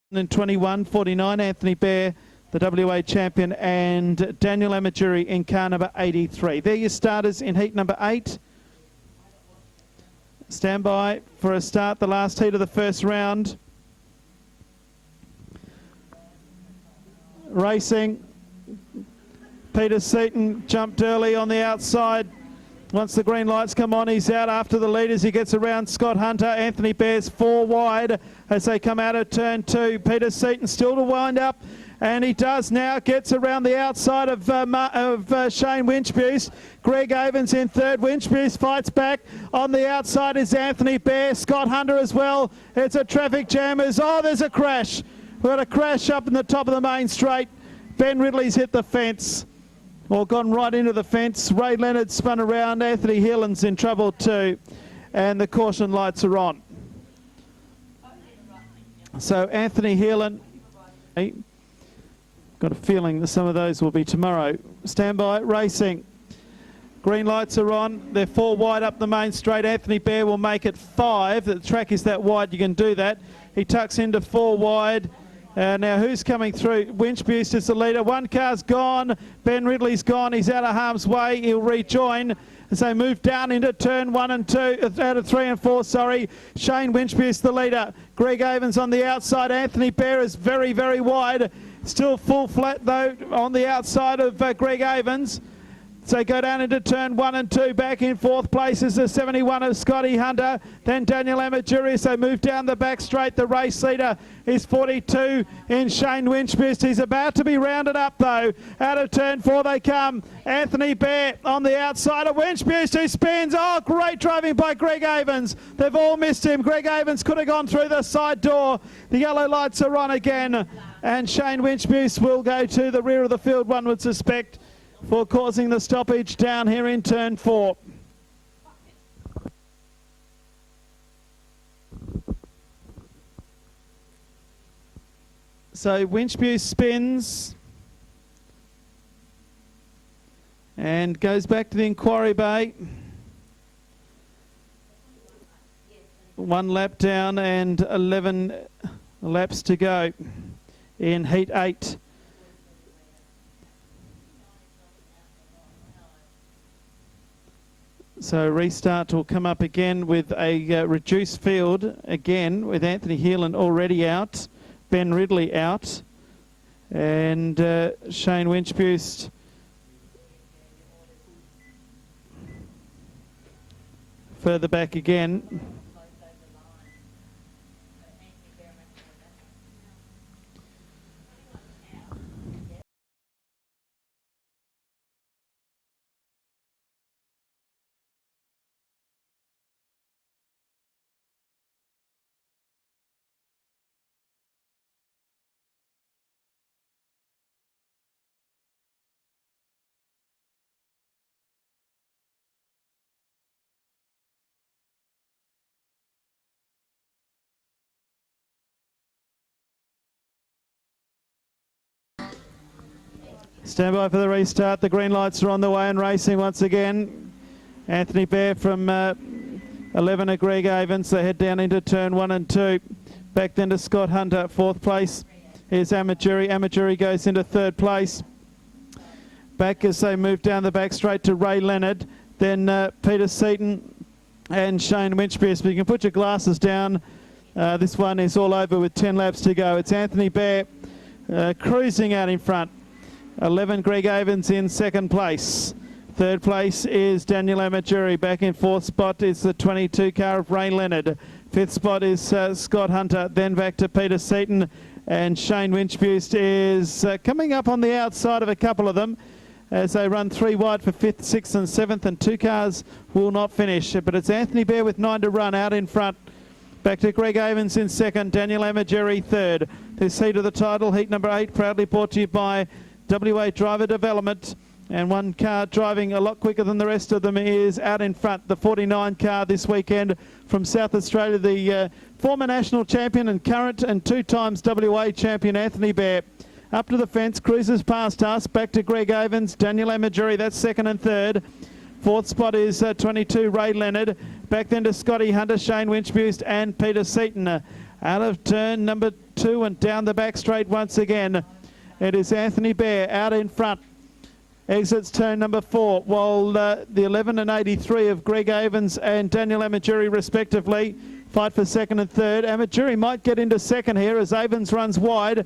In 21.49, Anthony Bear, the WA champion, and Daniel Amajuri in car number 83. They're your starters in heat number 8. Stand by for a start, the last heat of the first round. Racing. Peter Seaton jumped early on the outside. Once the green lights come on, he's out after the leaders. He gets around Scott Hunter. Anthony Bear's 4 wide as they come out of turn 2. Peter Seaton still to wind up, and he does now. Gets around the outside of Shane Winchbuse. Greg Avens in third. Winchbuse fights back. On the outside is Anthony Bear. Scott Hunter as well. It's a traffic jam. Oh, there's a crash. We've got a crash up in the top of the main straight. Ben Ridley's hit the fence. Well, gone right into the fence. Ray Leonard spun around. Anthony Heelan's in trouble too. And the caution lights are on. So Anthony Heelan, got a feeling that some of those will be tomorrow. Stand by, racing. Green lights are on. They're 4 wide up the main straight. Anthony Bear will make it 5. The track is that wide, you can do that. He tucks into 4 wide. Now who's coming through? Winchbuse is the leader. One car's gone. Ben Ridley's gone. He's out of harm's way. He'll rejoin as they move down into turn 1 and 2, out of 3 and 4, sorry. Shane Winchbuse the leader. Greg Avens on the outside. Anthony Bear is very, very wide. Still full flat though on the outside of Greg Avens. So go down into turn 1 and 2. Back in 4th place is the 71 of Scotty Hunter. Then Daniel Amajuri. So move down the back straight. The race leader is 42 in Shane Winchbuse. He's about to be rounded up though. Out of turn 4 they come. Anthony Bear on the outside of Winchbuse, who spins. Oh, great driving by Greg Avens. They've all missed him. Greg Avens could have gone through the side door. The yellow lights are on again. And Shane Winchbuse will go to the rear of the field, one would suspect, for causing the stoppage down here in turn 4. So Winchbuse spins and goes back to the inquiry bay. 1 lap down and 11 laps to go in heat 8. So restart will come up again with a reduced field again, with Anthony Heelan already out, Ben Ridley out, and Shane Winchbuse further back again. Stand by for the restart. The green lights are on the way and racing once again. Anthony Bear from 11 of Greg Avens. They head down into turn 1 and 2. Back then to Scott Hunter. 4th place is Amajuri. Amajuri goes into 3rd place. Back as they move down the back straight to Ray Leonard. Then Peter Seaton and Shane Winchbuse. But you can put your glasses down. This one is all over with 10 laps to go. It's Anthony Bear cruising out in front. 11 Greg Avens in 2nd place. 3rd place is Daniel Amajuri. Back in 4th spot is the 22 car of Ray Leonard. 5th spot is Scott Hunter. Then back to Peter Seaton, and Shane Winchbuse is coming up on the outside of a couple of them as they run 3 wide for 5th, 6th and 7th, and 2 cars will not finish. But it's Anthony Bear with 9 to run out in front. Back to Greg Avens in 2nd, Daniel Amajuri 3rd. This heat of the title, heat number 8, proudly brought to you by WA Driver Development, and 1 car driving a lot quicker than the rest of them is out in front, the 49 car this weekend from South Australia, the former national champion and current and 2 times WA champion Anthony Bear. Up to the fence, cruises past us, back to Greg Avens, Daniel Amajuri, that's 2nd and 3rd. 4th spot is 22 Ray Leonard, back then to Scotty Hunter, Shane Winchbuse and Peter Seaton. Out of turn number 2 and down the back straight once again. It is Anthony Bear out in front. Exits turn number 4, while the 11 and 83 of Greg Avens and Daniel Amajuri respectively fight for second and third. Amajuri might get into second here as Avens runs wide.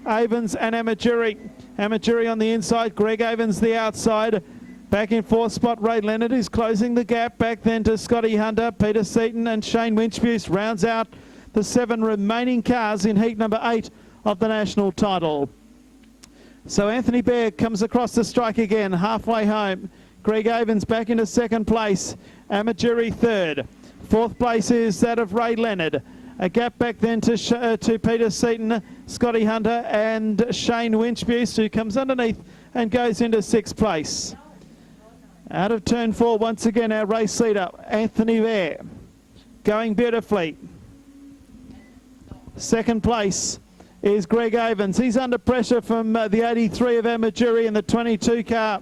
Avens and Amajuri. Amajuri on the inside, Greg Avens the outside. Back in fourth spot, Ray Leonard is closing the gap. Back then to Scotty Hunter, Peter Seaton and Shane Winchbuse rounds out the 7 remaining cars in heat number 8 of the national title. So Anthony Bear comes across the strike again, halfway home. Greg Avens back into second place. Amajuri third. Fourth place is that of Ray Leonard. A gap back then to Peter Seaton, Scotty Hunter and Shane Winchbuse, who comes underneath and goes into sixth place. Out of turn 4, once again, our race leader, Anthony Bear, going beautifully. Second place is Greg Avens. He's under pressure from the 83 of Amajuri and the 22 car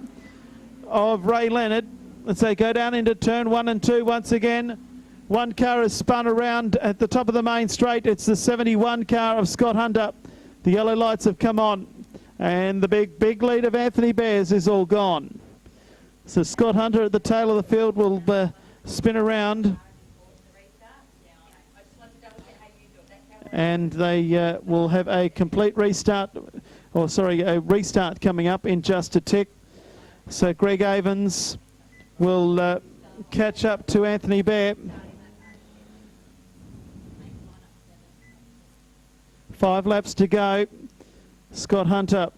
of Ray Leonard. As they go down into turn 1 and 2 once again. One car is spun around at the top of the main straight. It's the 71 car of Scott Hunter. The yellow lights have come on. And the big lead of Anthony Bears is all gone. So Scott Hunter at the tail of the field will spin around. And they will have a complete restart, or sorry, a restart coming up in just a tick. So Greg Avens will catch up to Anthony Bear. 5 laps to go. Scott Hunter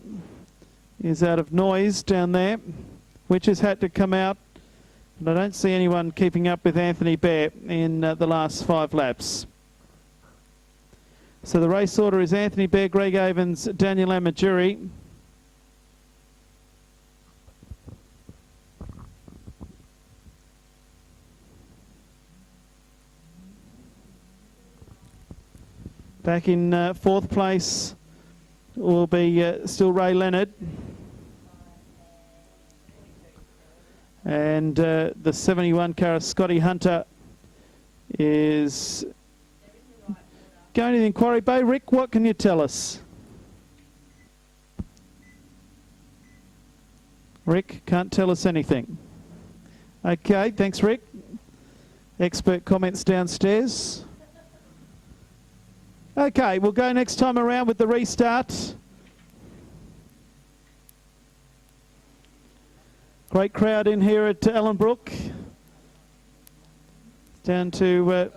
is out of noise down there, which has had to come out. And I don't see anyone keeping up with Anthony Bear in the last 5 laps. So the race order is Anthony Bear, Greg Avens, Daniel Amajuri. Back in fourth place will be still Ray Leonard. And the 71 car of Scotty Hunter is going to the Inquiry Bay. Rick, what can you tell us? Rick can't tell us anything. Okay, thanks Rick. Expert comments downstairs. Okay, we'll go next time around with the restart. Great crowd in here at Ellenbrook. Down to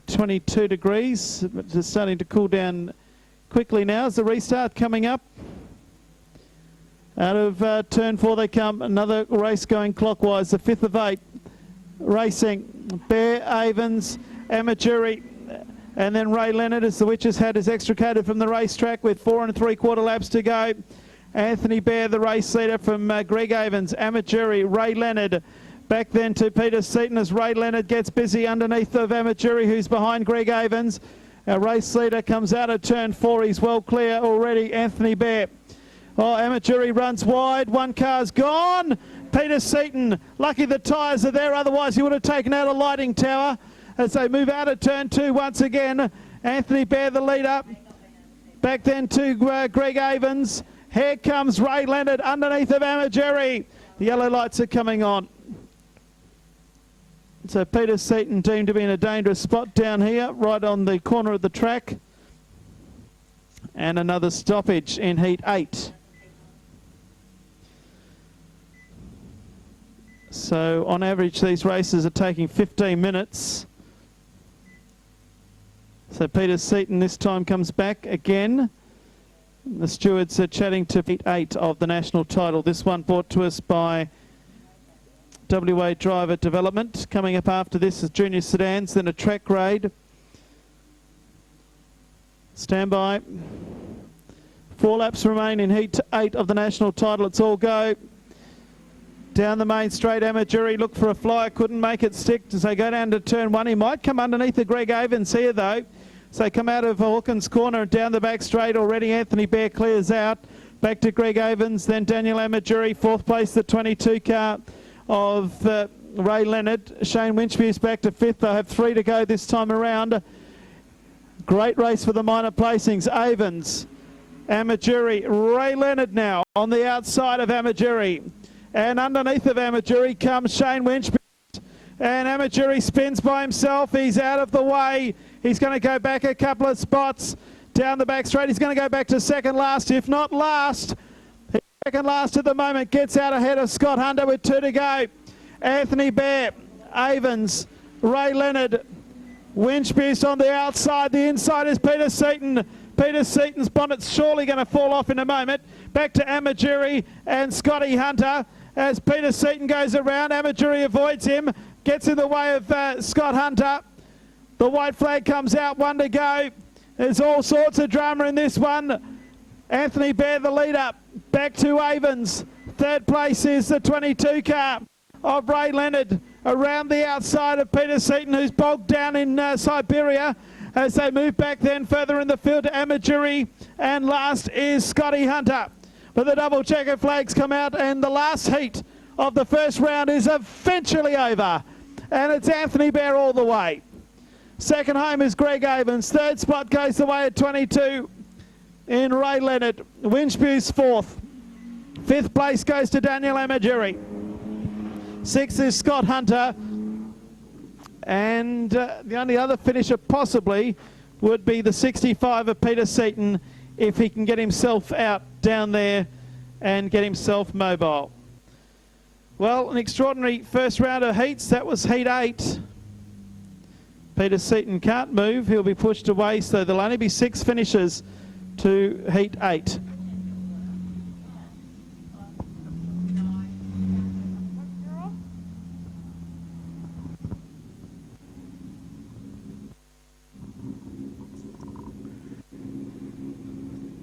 22 degrees. It's starting to cool down quickly now as the restart coming up. Out of turn 4 they come. Another race going clockwise. The 5th of 8 racing. Bear, Avens, Amajuri, and then Ray Leonard as the Witch's Hat is extricated from the racetrack with 4 3/4 laps to go. Anthony Bear, the race leader from Greg Avens, Amajuri, Ray Leonard. Back then to Peter Seaton as Ray Leonard gets busy underneath of Amajuri, who's behind Greg Avens. Our race leader comes out of turn 4. He's well clear already, Anthony Bear. Oh, Amajuri runs wide. One car's gone. Peter Seaton, lucky the tyres are there, otherwise he would have taken out a lighting tower. As they move out of turn 2 once again. Anthony Bear the leader. Back then to Greg Avens. Here comes Ray Leonard underneath of Amajuri. The yellow lights are coming on. So Peter Seaton deemed to be in a dangerous spot down here, right on the corner of the track. And another stoppage in heat 8. So on average these races are taking 15 minutes. So Peter Seaton this time comes back again. The stewards are chatting to heat 8 of the national title. This one brought to us by WA Driver Development. Coming up after this is junior sedans, then a track grade. Stand by. 4 laps remain in heat 8 of the national title. It's all go. Down the main straight, Amajuri looked for a flyer, couldn't make it stick as they go down to turn 1. He might come underneath the Greg Avens here though. So they come out of Hawkins corner and down the back straight already. Anthony Bear clears out. Back to Greg Avens, then Daniel Amajuri. 4th place, the 22 car of Ray Leonard. Shane Winchbuse back to 5th. They'll have 3 to go this time around. Great race for the minor placings. Avens, Amajuri, Ray Leonard now on the outside of Amajuri. And underneath of Amajuri comes Shane Winchby. And Amajuri spins by himself. He's out of the way. He's going to go back a couple of spots down the back straight. He's going to go back to second last, if not last. Second last at the moment. Gets out ahead of Scott Hunter with 2 to go. Anthony Bear, Avens, Ray Leonard, Winchbeast on the outside. The inside is Peter Seaton. Peter Seaton's bonnet's surely going to fall off in a moment. Back to Amajuri and Scotty Hunter as Peter Seaton goes around. Amajuri avoids him, gets in the way of Scott Hunter. The white flag comes out, 1 to go. There's all sorts of drama in this one. Anthony Bear the leader, back to Avens. Third place is the 22 car of Ray Leonard around the outside of Peter Seaton, who's bogged down in Siberia, as they move back then further in the field to Amajuri, and last is Scotty Hunter. But the double checker flags come out, and the last heat of the first round is eventually over, and it's Anthony Bear all the way. Second home is Greg Avens. Third spot goes the way at 22 in Ray Leonard. Winchbew's fourth. Fifth place goes to Daniel Amajuri. Sixth is Scott Hunter. And the only other finisher possibly would be the 65 of Peter Seaton, if he can get himself out down there and get himself mobile. Well, an extraordinary first round of heats. That was Heat 8. Peter Seaton can't move. He'll be pushed away, so there'll only be 6 finishers to Heat 8.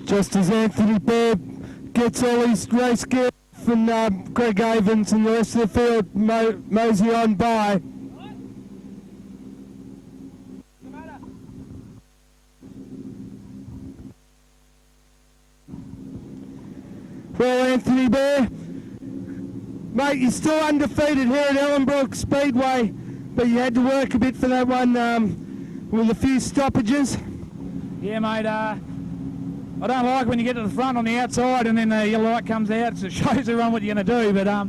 Just as Anthony Bear gets all his race gear from Greg Avens and the rest of the field mosey on by. Well, Anthony Bear, mate, you're still undefeated here at Ellenbrook Speedway, but you had to work a bit for that one with a few stoppages. Yeah, mate, I don't like when you get to the front on the outside and then your light comes out, so it shows everyone what you're going to do, but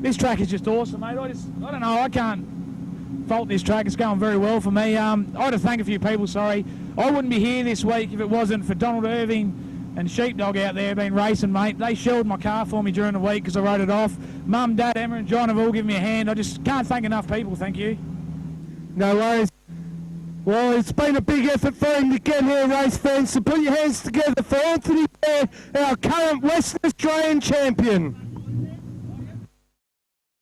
this track is just awesome, mate. I don't know, I can't fault this track. It's going very well for me. I want to thank a few people, sorry. I wouldn't be here this week if it wasn't for Donald Irving and Sheepdog out there been racing, mate. They shelled my car for me during the week because I rode it off. Mum, Dad, Emma and John have all given me a hand. I just can't thank enough people, thank you. No worries. Well, it's been a big effort for him to get here, race fans, so put your hands together for Anthony Bear, our current Western Australian champion.